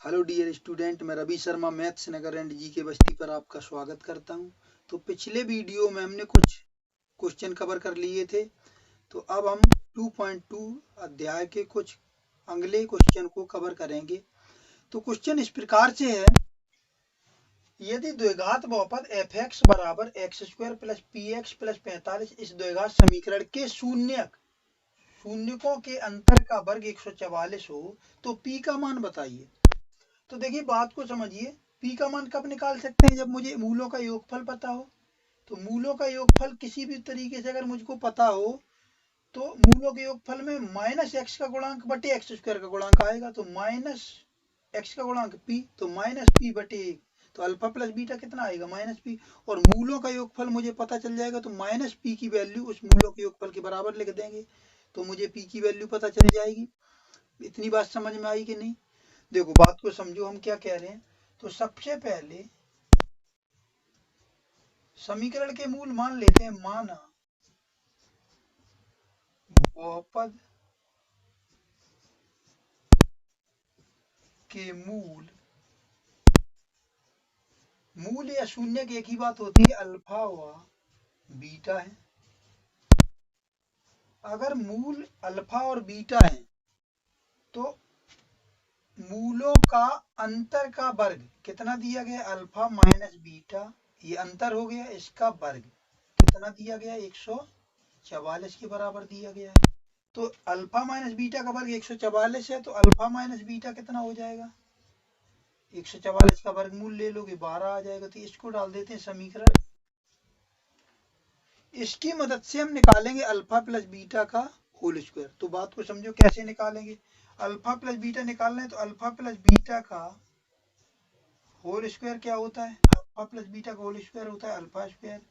Hello dear student, मैं Ravi Sharma maths नगर and जी के बस्ती पर आपका स्वागत करता हूं। तो पिछले वीडियो में हमने कुछ क्वेश्चन कवर कर लिए थे। तो अब हम 2.2 अध्याय के कुछ अगले क्वेश्चन को कवर करेंगे। तो क्वेश्चन इस प्रकार से है, यदि द्विघात बहुपद एफ एक्स बराबर x square plus P x plus 45 इस द्विघात समीकरण के शून्यकों के अंतर का वर्ग 144 हो तो पी का मान बताइए। तो देखिए, बात को समझिए। पी का मान कब निकाल सकते हैं? जब मुझे मूलों का योगफल पता हो। तो मूलों का योगफल किसी भी तरीके से अगर मुझको पता हो तो मूलों के योगफल में माइनस एक्स का गुणांक बटे एक्स स्क्वायर का गुणांक आएगा। तो माइनस एक्स का गुणांक पी, तो माइनस पी बटे एक। तो अल्फा प्लस बीटा कितना आएगा? Minus P. और मूलों का योगफल मुझे पता चल जाएगा, तो माइनस पी की वैल्यू उस मूलों के योगफल के बराबर लिख देंगे, तो मुझे पी की वैल्यू पता चल जाएगी। इतनी बात समझ में आई कि नहीं? देखो, बात को समझो, हम क्या कह रहे हैं। तो सबसे पहले समीकरण के मूल मान लेते हैं। माना बहुपद के मूल या शून्य की एक ही बात होती है, अल्फा व बीटा है। अगर मूल अल्फा और बीटा है तो मूलों का अंतर का वर्ग कितना दिया गया? अल्फा माइनस बीटा, ये अंतर हो गया, इसका वर्ग कितना दिया गया? 144 के बराबर दिया गया है। तो अल्फा माइनस बीटा का वर्ग 144 है, तो अल्फा माइनस बीटा कितना हो जाएगा? 144 का वर्गमूल ले लोगे 12 आ जाएगा। तो इसको डाल देते हैं समीकरण। इसकी मदद से हम निकालेंगे अल्फा प्लस बीटा का होल स्क्वायर। तो बात को समझो, कैसे निकालेंगे। अल्फा प्लस बीटा निकालना है तो अल्फा प्लस बीटा का होल स्क्वायर क्या होता है? अल्फा प्लस बीटा का होल स्क्वायर होता है alpha square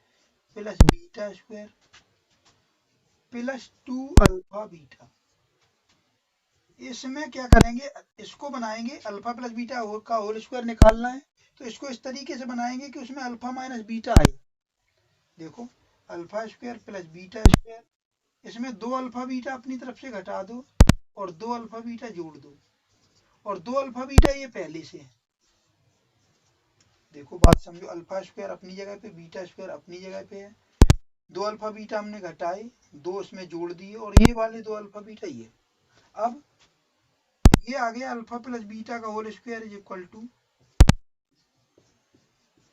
plus beta square plus 2 alpha beta. इसमें क्या करेंगे, इसको बनाएंगे, अल्फा प्लस बीटा का होल स्क्वायर निकालना है तो इसको इस तरीके से बनाएंगे कि उसमें अल्फा माइनस बीटा आए। देखो, alpha square plus beta square, इसमें 2 अल्फा बीटा अपनी तरफ से घटा दो और 2 अल्फा बीटा जोड़ दो, और 2 अल्फा बीटा ये पहले से है। देखो, बात समझो, अल्फा स्क्वायर अपनी जगह पे, बीटा स्क्वायर अपनी जगह पे है। 2 अल्फा बीटा हमने घटाए, 2 उसमें जोड़ दिए, और ये वाले 2 अल्फा बीटा ये। अब ये आ गया अल्फा प्लस बीटा का whole square is equal to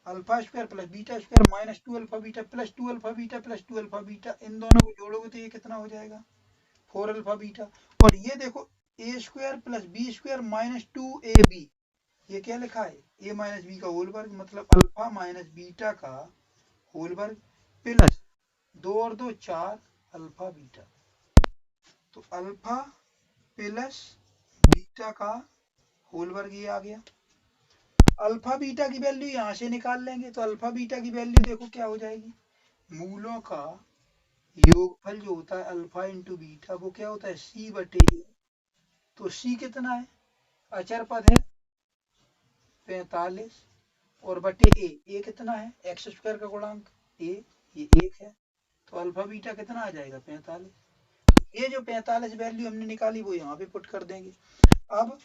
alpha square plus beta square minus 2 alpha beta plus 2 alpha beta plus 2 alpha beta. इन दोनों को जोड़ोगे तो ये कितना हो जाएगा? 4 अल्फा बीटा। और ये देखो, A square plus B square minus 2ab, ये क्या लिखा है? ए माइनस बी का होल वर्ग, मतलब अल्फा माइनस बीटा का होल वर्ग प्लस 2 और 2 4 अल्फा बीटा। तो अल्फा प्लस बीटा का होल वर्ग ये आ गया। अल्फा बीटा की वैल्यू यहां से निकाल लेंगे, तो अल्फा बीटा की वैल्यू देखो क्या हो जाएगी। मूलों का योगफल जो होता है अल्फा इंटू बीटा, वो क्या होता है? सी बटे ए। तो सी कितना है? अचर पद है 45, और बटे ए कितना है? एक्स स्क्वायर का गुणांक ए, ये 1 है। तो अल्फा बीटा कितना आ जाएगा? 45। ये जो 45 वैल्यू हमने निकाली वो यहाँ पे पुट कर देंगे। अब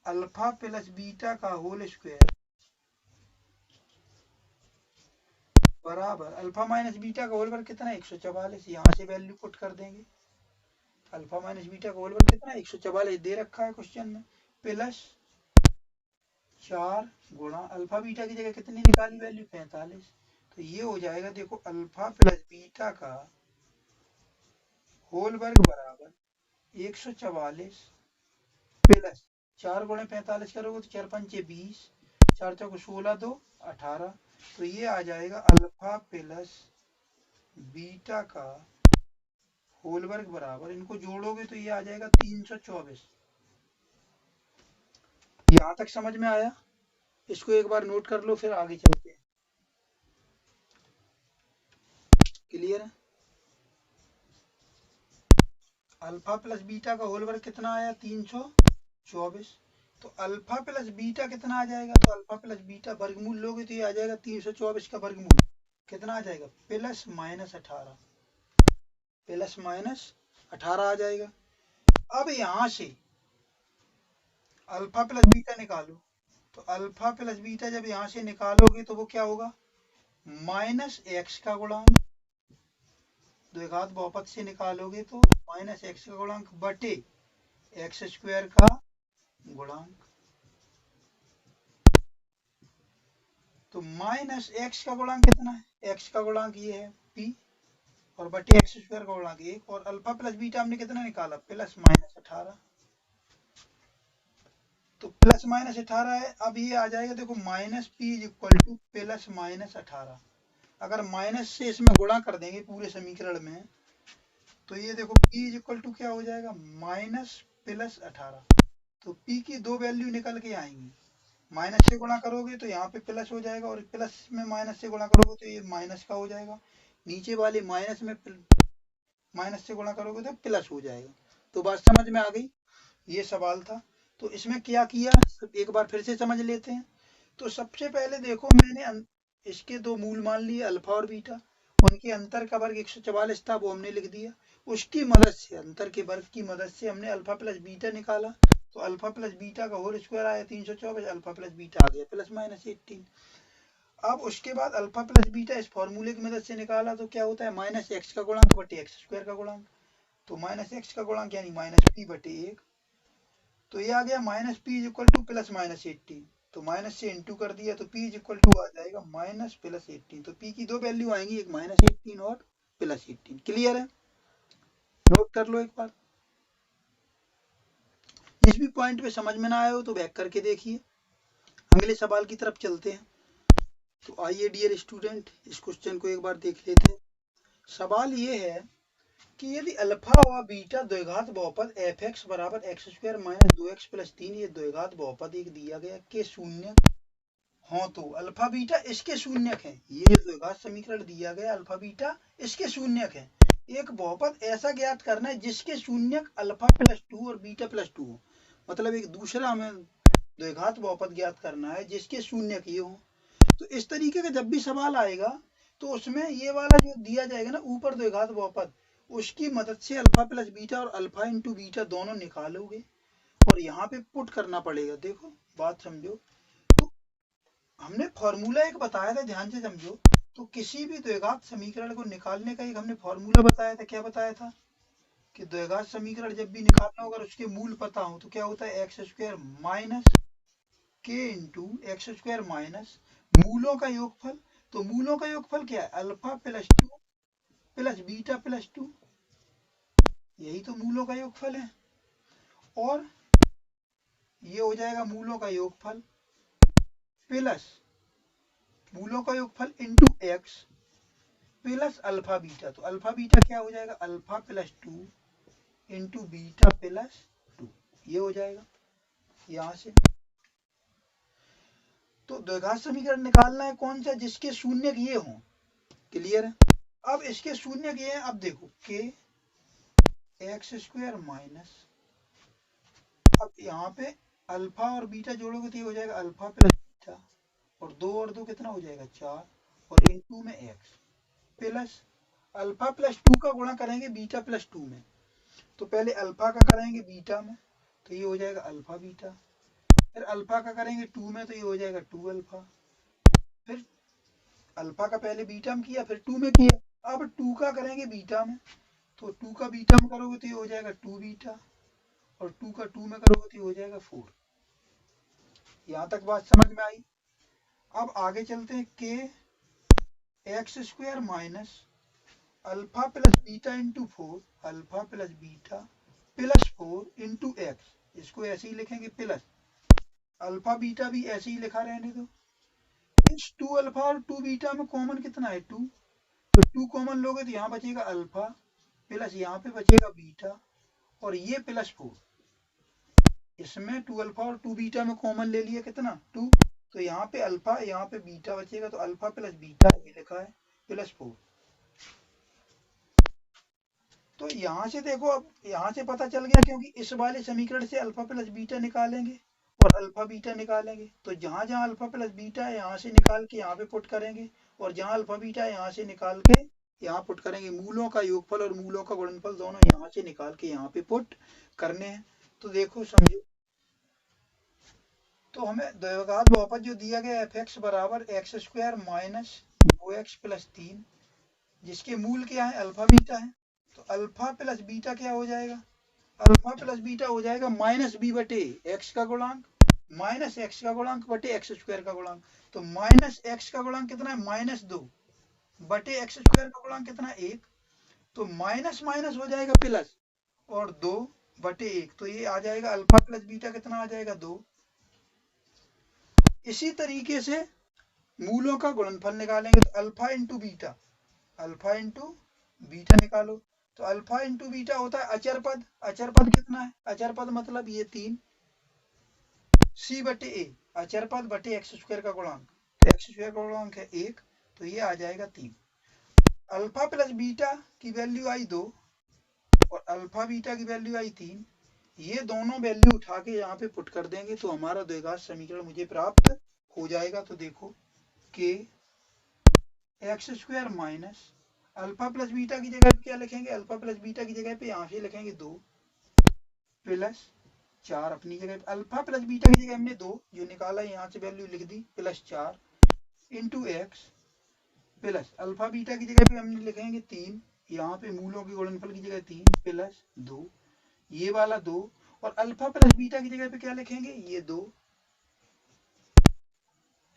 अल्फा प्लस बीटा का होल स्क्वायर बराबर अल्फा माइनस बीटा का होल वर्ग कितना है? 144। यहाँ से वैल्यू पुट कर देंगे। अल्फा माइनस बीटा का होल वर्ग कितना है? 144 दे रखा है क्वेश्चन में, प्लस 4 गुणा अल्फा बीटा की जगह कितनी निकाली वैल्यू? 45। तो ये हो जाएगा, देखो, अल्फा प्लस बीटा का होल वर्ग बराबर 144 प्लस 4 गुणे 45 करोगे तो 4 पंचे 20, 4 चौको 16, 2 18। तो ये आ जाएगा अल्फा प्लस बीटा का होल वर्ग बराबर, इनको जोड़ोगे तो ये आ जाएगा 324। यहां तक समझ में आया? इसको एक बार नोट कर लो, फिर आगे चलते हैं। क्लियर है? अल्फा प्लस बीटा का होल वर्ग कितना आया? 324। तो अल्फा प्लस बीटा कितना आ जाएगा? तो अल्फा प्लस बीटा वर्गमूल लोगे तो ये आ जाएगा 324 का वर्गमूल कितना आ जाएगा? प्लस माइनस 18, प्लस माइनस 18 आ जाएगा। अब यहां से अल्फा प्लस बीटा निकालो, तो अल्फा प्लस बीटा जब यहाँ से निकालोगे तो वो क्या होगा, माइनस एक्स का गुणांक, द्विघात बहुपद से निकालोगे तो माइनस एक्स का गुणांक बटे एक्स स्क्वायर का गुणांक। तो माइनस एक्स का गुणांक कितना है, एक्स का गुणांक ये है p, और बटे एक्स स्क्वायर का गुणांक 1, और अल्फा प्लस बीटा हमने कितना निकाला, प्लस माइनस 18। तो प्लस माइनस 18 है। अब ये आ जाएगा देखो, minus P is equal two plus minus 18। अगर माइनस से इसमें गुणा कर देंगे पूरे समीकरण में, तो ये देखो p इज इक्वल टू क्या हो जाएगा, माइनस प्लस 18। तो p की दो वैल्यू निकल के आएंगी, माइनस से गुणा करोगे तो यहाँ पे प्लस हो जाएगा, और प्लस में माइनस से गुणा करोगे तो ये माइनस का हो जाएगा, नीचे वाले माइनस में माइनस से गुणा करोगे तो प्लस हो जाएगा। तो बात समझ में आ गई, ये सवाल था। तो इसमें क्या किया, एक बार फिर से समझ लेते हैं। तो सबसे पहले देखो, मैंने इसके दो मूल मान लिए, अल्फा और बीटा, उनके अंतर का वर्ग 144 था, वो हमने लिख दिया। उसकी मदद से, अंतर के वर्ग की मदद से हमने अल्फा प्लस बीटा निकाला, तो अल्फा प्लस बीटा का होल स्क्वायर आया 324, अल्फा प्लस बीटा आ गया प्लस माइनस 18। अब उसके बाद अल्फा प्लस बीटा इस फॉर्मूले की मदद से निकाला, तो क्या होता है, माइनस एक्स का गुणांक बटे एक्स स्क्वायर का गुणांक। तो माइनस एक्स का गुणांक यानी माइनस पी बटे 1। तो ये आ गया minus P is equal two plus minus 18। तो माइनस से इंटू कर दिया, तो p इज इक्वल टू आ जाएगा माइनस प्लस 18। तो p की दो वैल्यू आएंगी, एक माइनस 18 और प्लस 18। क्लियर है, नोट कर लो एक बार। जिस भी पॉइंट पे समझ में ना आए हो तो बैक करके देखिए। अगले सवाल की तरफ चलते हैं। तो आइए डियर स्टूडेंट, इस क्वेश्चन को एक बार देख लेते हैं। सवाल ये है कि यदि अल्फा व बीटा द्विघात बहुपद एफ एक्स बराबर x square minus 2x plus 3, ये द्विघात बहुपद एक दिया गया के शून्य हो, तो अल्फा बीटा इसके शून्यक है। ये जो द्विघात समीकरण दिया गया, अल्फा बीटा इसके शून्यक है। एक बहुपद ऐसा ज्ञात करना है जिसके शून्यक अल्फा प्लस 2 और बीटा प्लस 2 हो। मतलब एक दूसरा हमें द्विघात बहुपद ज्ञात करना है जिसके शून्यक ये हो। तो इस तरीके का जब भी सवाल आएगा तो उसमें ये वाला जो दिया जाएगा ना ऊपर द्विघात बहुपद, उसकी मदद से अल्फा प्लस बीटा और अल्फा इंटू बीटा दोनों निकालोगे, और यहाँ पे पुट करना पड़ेगा। देखो बात समझो, तो हमने फॉर्मूला एक बताया था, ध्यान से समझो। तो किसी भी द्विघात समीकरण को निकालने का एक हमने फॉर्मूला बताया था। क्या बताया था कि द्विघात समीकरण जब भी निकालना हो, अगर उसके मूल पता हो तो क्या होता है, एक्स स्क्वायर माइनस के इंटू एक्स स्क्वायर माइनस मूलों का योगफल। तो मूलों का योगफल क्या है, alpha plus 2 plus beta plus 2, यही तो मूलों का योगफल है। और ये हो जाएगा मूलों का योगफल प्लस मूलों का योगफल into X plus alpha beta. तो अल्फा बीटा क्या हो जाएगा, alpha plus 2 into beta plus 2, ये हो जाएगा यहां से। तो द्विघात समीकरण निकालना है कौन सा, जिसके शून्यक ये हो। क्लियर है। अब इसके शून्यक ये है, अब देखो के एक्स स्क्वायर माइनस, अब यहाँ पे अल्फा और बीटा जोड़ोगे तो ये हो जाएगा अल्फा प्लस बीटा, और 2 और 2 कितना हो जाएगा 4, और इंटू में एक्स प्लस अल्फा प्लस 2 का गुणा करेंगे बीटा प्लस 2 में। तो पहले अल्फा का करेंगे बीटा में, तो ये हो जाएगा अल्फा बीटा। फिर अल्फा का करेंगे 2 में, तो ये हो जाएगा 2 अल्फा। फिर अल्फा का पहले बीटा में किया, फिर 2 में किया। अब 2 का करेंगे बीटा में, तो 2 का बीटा में करोगे तो ये हो जाएगा 2 बीटा, और 2 का 2 में करोगे तो ये हो जाएगा 4। यहाँ तक बात समझ में आई। अब आगे चलते हैं, के x square minus alpha plus beta into 4, alpha plus beta plus 4 into x, इसको ऐसे ही लिखेंगे प्लस अल्फा बीटा भी ऐसे ही लिखा रहने दो। इस 2 अल्फा और 2 बीटा में कॉमन कितना है 2, तो 2 कॉमन लोगे तो यहाँ बचेगा अल्फा प्लस यहाँ पे बचेगा बीटा, और ये प्लस 4। इसमें 2 अल्फा और 2 बीटा में कॉमन ले लिया कितना 2, तो यहाँ पे अल्फा यहाँ पे बीटा बचेगा, तो अल्फा प्लस बीटा ये लिखा है प्लस 4। तो यहाँ से देखो, अब यहाँ से पता चल गया, क्योंकि इस वाले समीकरण से अल्फा प्लस बीटा निकालेंगे और अल्फा बीटा निकालेंगे, तो जहां जहां अल्फा प्लस बीटा है यहाँ से निकाल के यहाँ पे पुट करेंगे, और जहां अल्फा बीटा है यहाँ से निकाल के यहाँ पुट करेंगे। मूलों का योगफल और मूलों का गुणनफल दोनों यहाँ से निकाल के यहाँ पे पुट करने हैं। तो देखो समझो, तो हमें द्विघात बहुपद जो दिया गया एफ एक्स बराबर x square minus 2x plus 3, जिसके मूल क्या है, अल्फा बीटा है। तो अल्फा प्लस बीटा क्या हो जाएगा, अल्फा प्लस बीटा हो जाएगा माइनस बी बटे एक्स का गुणांक माइनस एक्स का गुणांक बटे एक्स स्क्वायर का गुणांक। तो माइनस एक्स का गुणांक कितना है, माइनस 2 बटे एक्स स्क्वायर का गुणांक कितना है, 1। तो माइनस माइनस हो जाएगा प्लस और 2 बटे 1, तो ये आ जाएगा अल्फा प्लस बीटा कितना आ जाएगा, 2। इसी तरीके से मूलों का गुणनफल निकालेंगे, तो alpha into beta, alpha into beta निकालो। तो अल्फा इंटू बीटा होता है अचर पद, अचर पद कितना है, अचर पद मतलब ये 3 सी बटे ए, अचर पद बटे एक्स स्क्वायर का गुणांक, तो एक्स स्क्वायर का गुणांक है 1, तो ये आ जाएगा 3। अल्फा प्लस बीटा की वैल्यू आई 2 और अल्फा बीटा की वैल्यू आई 3। ये दोनों वैल्यू उठा के यहाँ पे पुट कर देंगे तो हमारा द्विघात समीकरण मुझे प्राप्त हो जाएगा। तो देखो के x square minus alpha plus beta की जगह पे क्या लिखेंगे, अल्फा प्लस बीटा की जगह पे यहाँ से लिखेंगे 2 प्लस 4 अपनी जगह पे, अल्फा प्लस बीटा की जगह हमने 2 जो निकाला है यहाँ से वैल्यू लिख दी, plus 4 into X plus alpha beta की जगह पे हमने लिखेंगे 3, यहाँ पे मूलों के गुणनफल की जगह 3 प्लस 2, ये वाला 2 और अल्फा प्लस बीटा की जगह पे क्या लिखेंगे, ये 2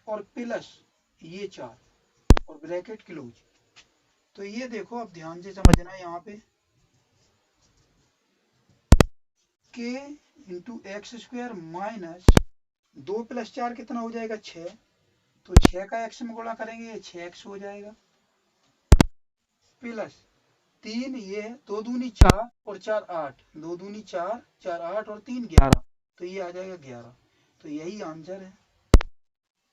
और प्लस ये 4 और ब्रैकेट क्लोज। तो ये देखो अब ध्यान से समझना, यहाँ पे के into x square minus 2 plus 4 कितना हो जाएगा, 6। तो 6 का एक्स में गुणा करेंगे ये 6x हो जाएगा प्लस 3 ये 2 दूनी 4 और 4 8, 2 दूनी 4 4 8 और 3 11, तो ये आ जाएगा 11। तो यही आंसर है।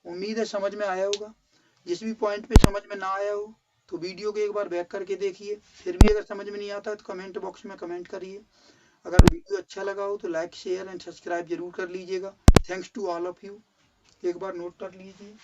उम्मीद है समझ में आया होगा। जिस भी पॉइंट पे समझ में ना आया हो तो वीडियो को एक बार बैक करके देखिए, फिर भी अगर समझ में नहीं आता है तो कमेंट बॉक्स में कमेंट करिए। अगर वीडियो अच्छा लगा हो तो लाइक शेयर एंड सब्सक्राइब जरूर कर लीजिएगा। Thanks to all of you, एक बार नोट कर लीजिए।